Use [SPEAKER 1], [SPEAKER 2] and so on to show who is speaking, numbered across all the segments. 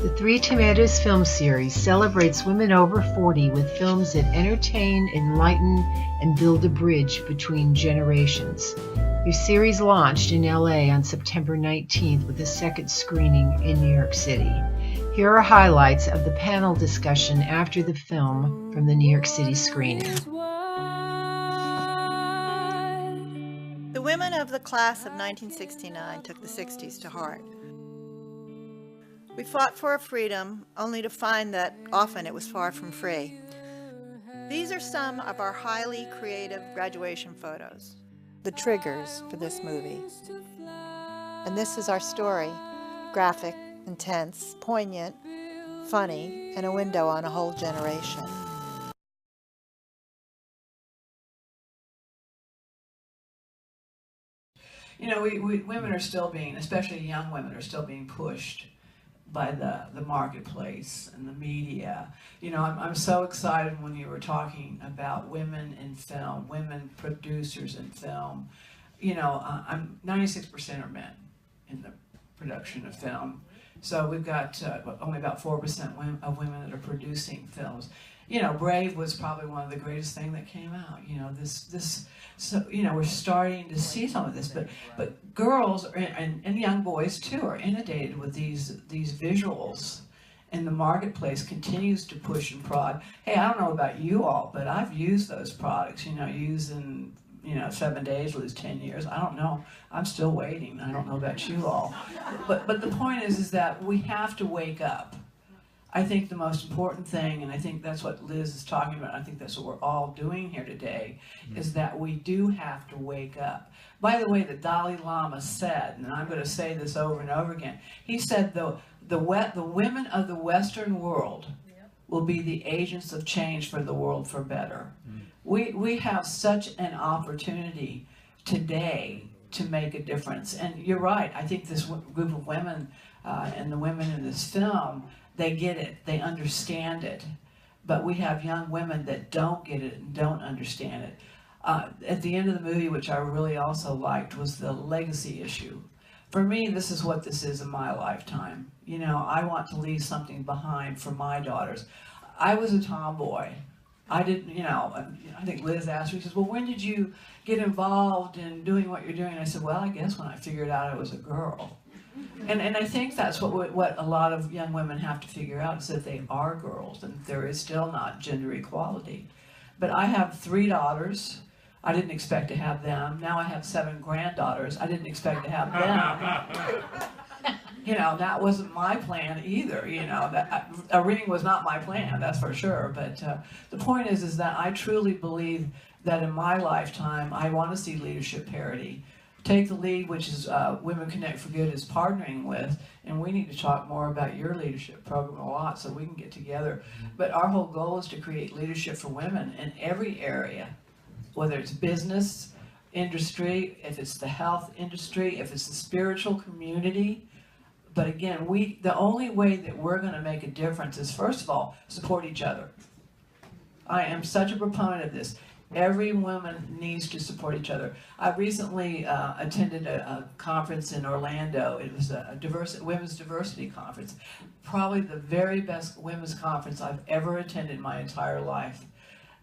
[SPEAKER 1] The Three Tomatoes film series celebrates women over 40 with films that entertain, enlighten, and build a bridge between generations. Your series launched in LA on September 19th with a second screening in New York City. Here are highlights of the panel discussion after the film from the New York City screening.
[SPEAKER 2] The women of the class of 1969 took the 60s to heart. We fought for a freedom, only to find that often it was far from free. These are some of our highly creative graduation photos, the triggers for this movie. And this is our story, graphic, intense, poignant, funny, and a window on a whole generation.
[SPEAKER 3] You know, women are still being, especially young women, are still being pushed by the marketplace and the media. You know, I'm so excited when you were talking about women in film, women producers in film. You know, I'm 96% are men in the production of film. So we've got only about 4% of women that are producing films. You know, Brave was probably one of the greatest things that came out. You know, so you know, we're starting to see some of this, but girls and young boys too are inundated with these visuals, and the marketplace continues to push and prod. Hey, I don't know about you all, but I've used those products. You know, using 7 days lose 10 years. I don't know. I'm still waiting. I don't know about you all, but the point is that we have to wake up. I think the most important thing, and I think that's what Liz is talking about, I think that's what we're all doing here today, is that we do have to wake up. By the way, the Dalai Lama said, and I'm going to say this over and over again, he said the women of the Western world will be the agents of change for the world for better. We have such an opportunity today to make a difference. And you're right, I think this group of women and the women in this film, they get it, they understand it. But we have young women that don't get it and don't understand it. At the end of the movie, which I really also liked, was the legacy issue. For me, this is what this is in my lifetime. You know, I want to leave something behind for my daughters. I was a tomboy. I didn't, I think Liz asked me, she says, well, when did you get involved in doing what you're doing? I said, well, I guess when I figured out I was a girl. And I think that's what a lot of young women have to figure out, is that they are girls, and there is still not gender equality. But I have 3 daughters. I didn't expect to have them. Now I have 7 granddaughters. I didn't expect to have them. You know, that wasn't my plan either. You know, that a ring was not my plan, that's for sure. But the point is that I truly believe that in my lifetime, I want to see leadership parity. Take the Lead, which is Women Connect for Good is partnering with, and we need to talk more about your leadership program a lot so we can get together. But our whole goal is to create leadership for women in every area, whether it's business, industry, if it's the health industry, if it's the spiritual community. But again, the only way that we're going to make a difference is, first of all, support each other. I am such a proponent of this. Every woman needs to support each other. I recently attended a conference in Orlando. It was a women's diversity conference. Probably the very best women's conference I've ever attended in my entire life.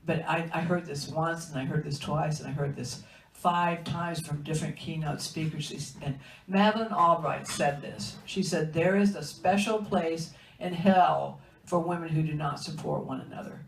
[SPEAKER 3] But I heard this once, and I heard this twice, and I heard this 5 times from different keynote speakers. And Madeleine Albright said this. She said, there is a special place in hell for women who do not support one another.